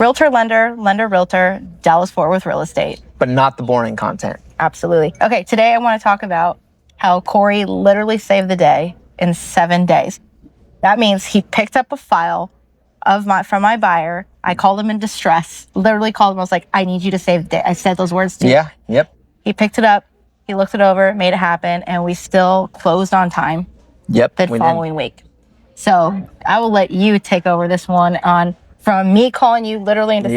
Realtor, lender, lender, realtor, Dallas-Fort Worth real estate. But not the boring content. Absolutely. Okay, today I want to talk about how Cory literally saved the day in 7 days. That means he picked up a file from my buyer. I called him in distress, literally called him. I was like, I need you to save the day. I said those words to him. Yeah, yep. He picked it up, he looked it over, made it happen, and we still closed on time. Yep. The following week. So I will let you take over this one on from me calling you literally into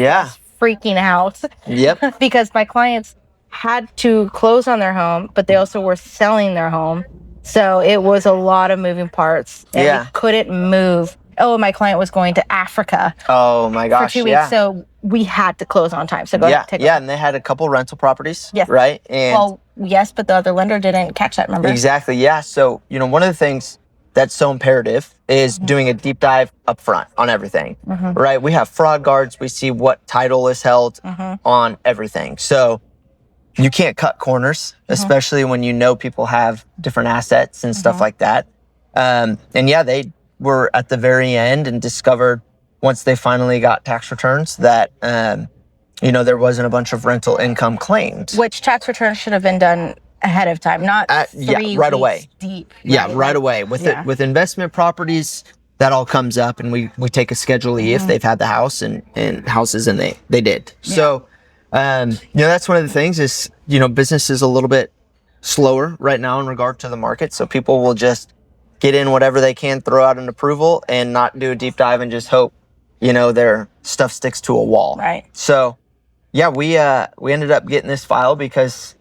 freaking out. Yep. Because my clients had to close on their home, but they also were selling their home. So it was a lot of moving parts. And we couldn't move. Oh, my client was going to Africa. Oh my gosh. For 2 weeks. So we had to close on time. So go ahead, take over. And they had a couple rental properties. Yes. Right? And well, yes, but the other lender didn't catch that, remember? Exactly. Yeah. So, one of the things that's so imperative is doing a deep dive up front on everything, right? We have fraud guards. We see what title is held on everything. So you can't cut corners, especially when people have different assets and stuff like that. They were at the very end and discovered once they finally got tax returns that, there wasn't a bunch of rental income claimed. Which tax returns should have been done ahead of time, not 3 right weeks away. Deep. Right away. With investment properties, that all comes up, and we take a Schedule E if they've had the house and houses, and they did. Yeah. So, that's one of the things is, business is a little bit slower right now in regard to the market. So people will just get in whatever they can, throw out an approval, and not do a deep dive and just hope, their stuff sticks to a wall. Right. So, we ended up getting this file because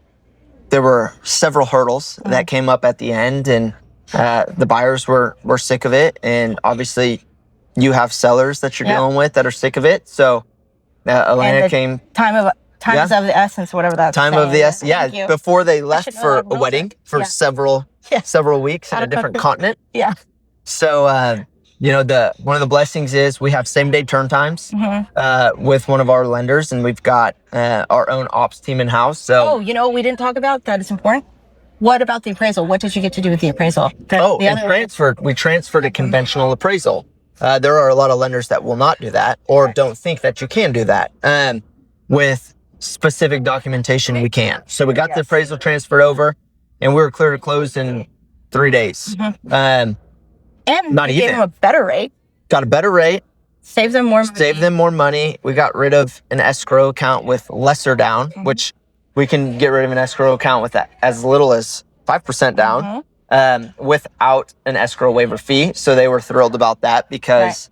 there were several hurdles that came up at the end, and the buyers were sick of it. And obviously you have sellers that you're dealing with that are sick of it. So Elena came. Time is of the essence, whatever that's Time saying. of the essence. Yeah. Before they left for a wedding for several weeks in a different continent. Yeah. So, one of the blessings is we have same day turn times with one of our lenders, and we've got our own ops team in house. So, we didn't talk about that. It's important. What about the appraisal? What did you get to do with the appraisal? We transferred a conventional appraisal. There are a lot of lenders that will not do that or don't think that you can do that. With specific documentation, we can. So we got the appraisal transferred over, and we were clear to close in 3 days. And not gave them a better rate. Got a better rate. Save them more money. We got rid of an escrow account with lesser down, which we can get rid of an escrow account with that as little as 5% down without an escrow waiver fee. So they were thrilled about that because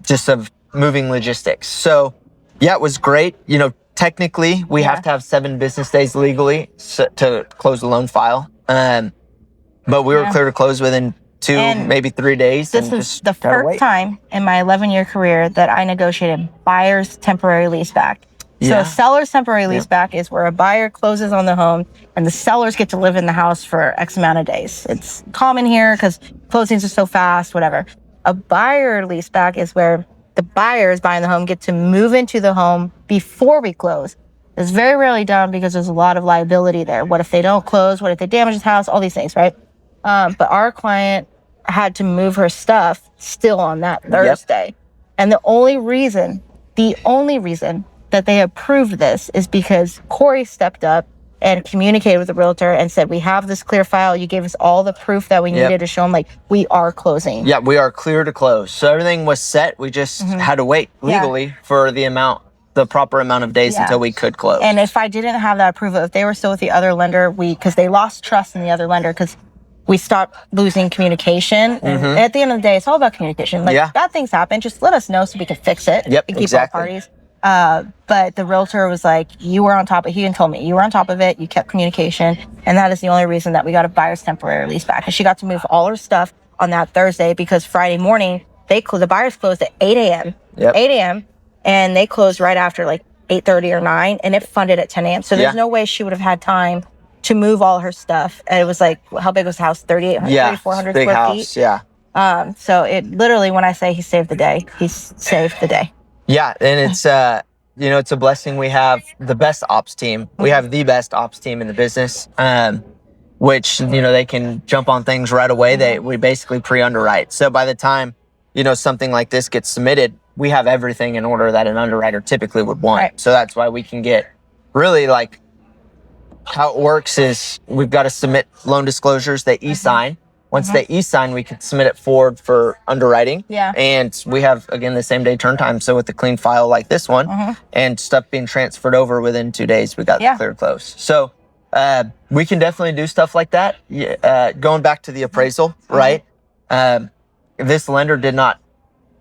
just of moving logistics. So it was great. Technically we have to have 7 business days legally to close the loan file. But we were clear to close within 2, maybe 3 days. This is the first time in my 11-year career that I negotiated buyer's temporary lease back. So a seller's temporary lease back is where a buyer closes on the home and the sellers get to live in the house for X amount of days. It's common here because closings are so fast, whatever. A buyer lease back is where the buyers buying the home get to move into the home before we close. It's very rarely done because there's a lot of liability there. What if they don't close? What if they damage the house? All these things, right? But our client had to move her stuff still on that Thursday. And the only reason that they approved this is because Cory stepped up and communicated with the realtor and said, we have this clear file. You gave us all the proof that we needed to show them, we are closing. Yeah, we are clear to close. So everything was set. We just had to wait legally for the proper amount of days until we could close. And if I didn't have that approval, if they were still with the other lender, because they lost trust in the other lender because we stopped losing communication. And at the end of the day, it's all about communication. Bad things happen. Just let us know so we can fix it. Yep, and keep all parties. But the realtor was like, you were on top of it. He even told me you were on top of it. You kept communication. And that is the only reason that we got a buyer's temporary lease back. And she got to move all her stuff on that Thursday because Friday morning, the buyers closed at 8 a.m. 8 a.m. And they closed right after 8:30 or 9. And it funded at 10 a.m. So there's no way she would have had time to move all her stuff. And it was how big was the house? 3,800, 3,400 big square house, feet. So it literally, when I say he saved the day, he saved the day. Yeah, and it's it's a blessing. We have the best ops team. We have the best ops team in the business, which they can jump on things right away. We basically pre-underwrite. So by the time something like this gets submitted, we have everything in order that an underwriter typically would want. Right. So that's why we can get really like how it works is we've got to submit loan disclosures, they e-sign. Once they e-sign, we can submit it forward for underwriting. Yeah. And we have, again, the same day turn time. So with a clean file like this one and stuff being transferred over within 2 days, we got the clear close. So we can definitely do stuff like that. Going back to the appraisal, right? This lender did not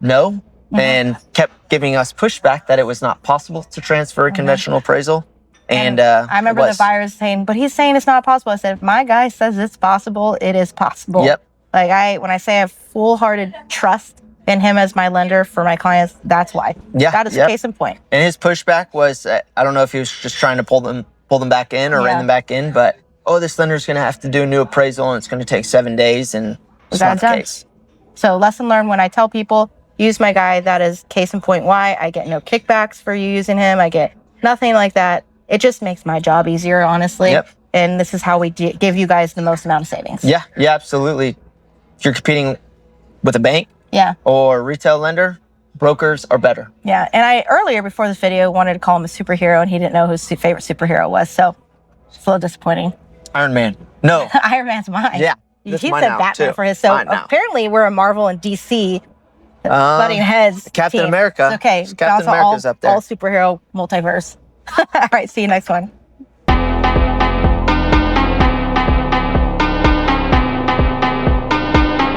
know and kept giving us pushback that it was not possible to transfer a conventional appraisal. And I remember the buyers saying, but he's saying it's not possible. I said, if my guy says it's possible, it is possible. Yep. Like when I say I have full-hearted trust in him as my lender for my clients, that's why. Yeah. That is a case in point. And his pushback was, I don't know if he was just trying to pull them back in or rein them back in, but this lender's going to have to do a new appraisal and it's going to take 7 days, and it's not the case. So lesson learned, when I tell people, use my guy, that is case in point why. I get no kickbacks for you using him. I get nothing like that. It just makes my job easier, honestly. Yep. And this is how we give you guys the most amount of savings. Yeah, absolutely. If you're competing with a bank or retail lender, brokers are better. Yeah, and I earlier before this video wanted to call him a superhero, and he didn't know who his favorite superhero was, so it's a little disappointing. Iron Man. No. Iron Man's mine. Yeah. He said Batman for his. So apparently we're a Marvel and DC butting heads. Captain team. America. It's okay. Captain America's up there. All superhero multiverse. All right, see you next one.